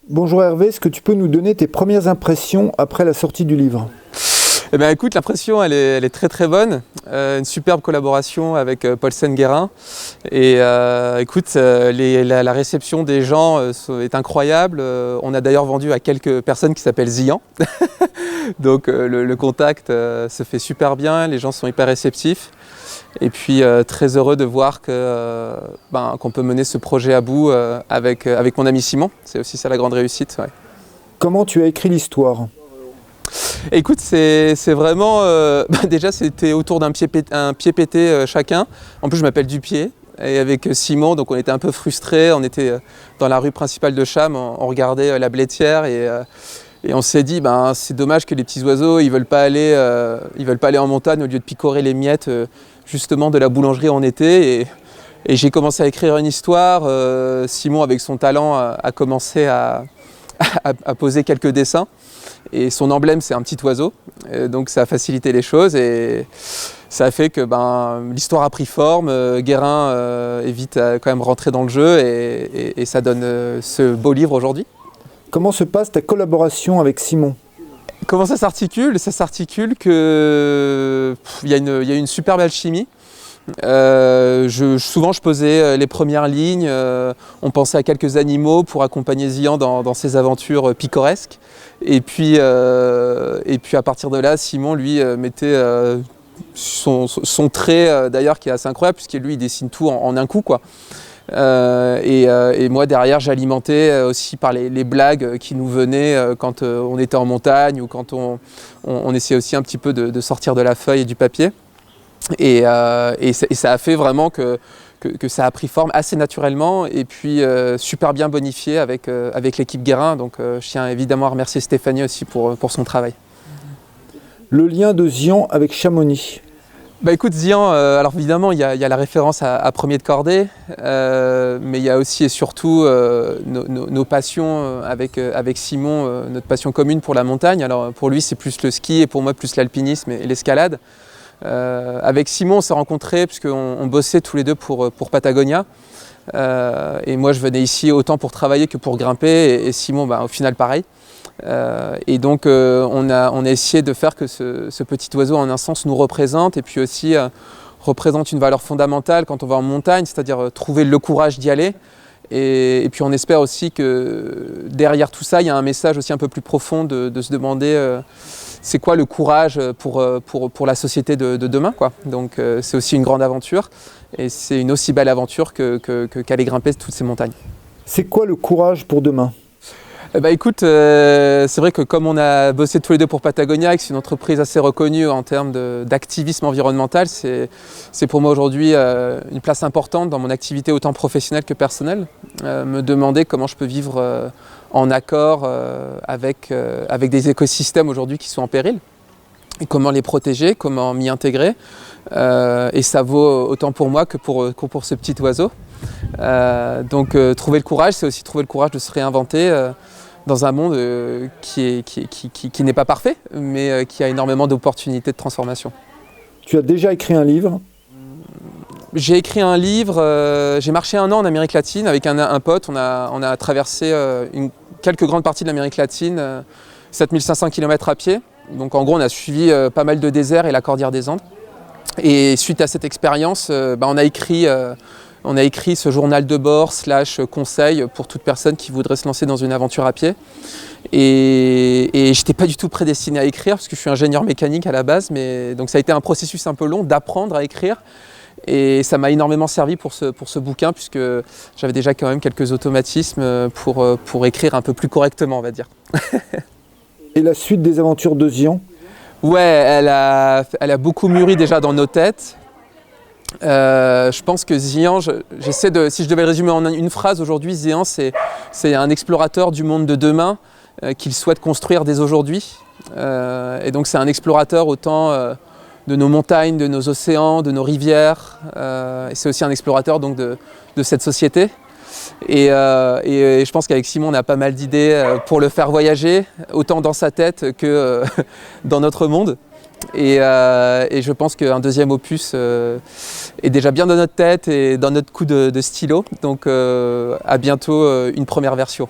Bonjour Hervé, est-ce que tu peux nous donner tes premières impressions après la sortie du livre? Eh bien, écoute, l'impression elle est très très bonne. Une superbe collaboration avec Paulsen Guérin. Et écoute, la réception des gens est incroyable. On a d'ailleurs vendu à quelques personnes qui s'appellent Zian. Donc le contact se fait super bien, les gens sont hyper réceptifs. Et puis très heureux de voir qu'on peut mener ce projet à bout avec mon ami Simon. C'est aussi ça la grande réussite. Ouais. Comment tu as écrit l'histoire? Écoute, c'est vraiment... déjà, c'était autour d'un pied pété chacun. En plus, je m'appelle Dupié. Et avec Simon, donc on était un peu frustrés. On était dans la rue principale de Cham, on regardait la Blétière et on s'est dit, c'est dommage que les petits oiseaux, ils veulent pas aller en montagne au lieu de picorer les miettes justement de la boulangerie où on était. Et j'ai commencé à écrire une histoire. Simon, avec son talent, a commencé à poser quelques dessins. Et son emblème, c'est un petit oiseau. Et donc ça a facilité les choses et ça a fait que l'histoire a pris forme. Guérin est vite quand même rentré dans le jeu et ça donne ce beau livre aujourd'hui. Comment se passe ta collaboration avec Simon? Comment ça s'articule? Ça s'articule qu'il y a une superbe alchimie. Souvent je posais les premières lignes, on pensait à quelques animaux pour accompagner Zian dans ses aventures pittoresques. Et puis à partir de là, Simon lui mettait son trait d'ailleurs qui est assez incroyable puisque lui il dessine tout en un coup quoi. Et moi derrière j'alimentais aussi par les blagues qui nous venaient quand on était en montagne ou quand on essayait aussi un petit peu de sortir de la feuille et du papier. Et ça a fait vraiment que ça a pris forme assez naturellement et puis super bien bonifié avec l'équipe Guérin. Donc je tiens évidemment à remercier Stéphanie aussi pour son travail. Le lien de Zian avec Chamonix. Écoute Zian, alors évidemment il y a la référence à Premier de Cordée, mais il y a aussi et surtout nos passions avec Simon, notre passion commune pour la montagne. Alors pour lui c'est plus le ski et pour moi plus l'alpinisme et l'escalade. Avec Simon on s'est rencontrés puisqu'on bossait tous les deux pour Patagonia et moi je venais ici autant pour travailler que pour grimper et Simon au final pareil et donc on a essayé de faire que ce petit oiseau en un sens nous représente et puis aussi représente une valeur fondamentale quand on va en montagne, c'est-à-dire trouver le courage d'y aller et puis on espère aussi que derrière tout ça il y a un message aussi un peu plus profond de se demander c'est quoi le courage pour la société de demain quoi. Donc c'est aussi une grande aventure et c'est une aussi belle aventure qu'aller grimper toutes ces montagnes. C'est quoi le courage pour demain? Écoute, c'est vrai que comme on a bossé tous les deux pour Patagonia et que c'est une entreprise assez reconnue en termes d'activisme environnemental, c'est pour moi aujourd'hui une place importante dans mon activité autant professionnelle que personnelle. Me demander comment je peux vivre en accord avec des écosystèmes aujourd'hui qui sont en péril. Et comment les protéger, comment m'y intégrer. Et ça vaut autant pour moi que pour ce petit oiseau. Donc trouver le courage, c'est aussi trouver le courage de se réinventer dans un monde qui n'est pas parfait, mais qui a énormément d'opportunités de transformation. Tu as déjà écrit un livre? J'ai écrit un livre, j'ai marché 1 an en Amérique latine avec un pote, on a traversé quelques grandes parties de l'Amérique latine, 7500 km à pied. Donc en gros on a suivi pas mal de déserts et la cordillère des Andes. Et suite à cette expérience, on a écrit ce journal de bord / conseil pour toute personne qui voudrait se lancer dans une aventure à pied. Et je n'étais pas du tout prédestiné à écrire parce que je suis ingénieur mécanique à la base, mais donc ça a été un processus un peu long d'apprendre à écrire. Et ça m'a énormément servi pour ce bouquin puisque j'avais déjà quand même quelques automatismes pour écrire un peu plus correctement, on va dire. Et la suite des aventures de Zian? Ouais, elle a beaucoup mûri déjà dans nos têtes. Je pense que Zian, si je devais le résumer en une phrase aujourd'hui, Zian c'est un explorateur du monde de demain qu'il souhaite construire dès aujourd'hui. Et donc c'est un explorateur autant de nos montagnes, de nos océans, de nos rivières. Et c'est aussi un explorateur donc de cette société. Et je pense qu'avec Simon on a pas mal d'idées pour le faire voyager, autant dans sa tête que dans notre monde. Et je pense qu'un deuxième opus est déjà bien dans notre tête et dans notre coup de stylo. Donc à bientôt une première version.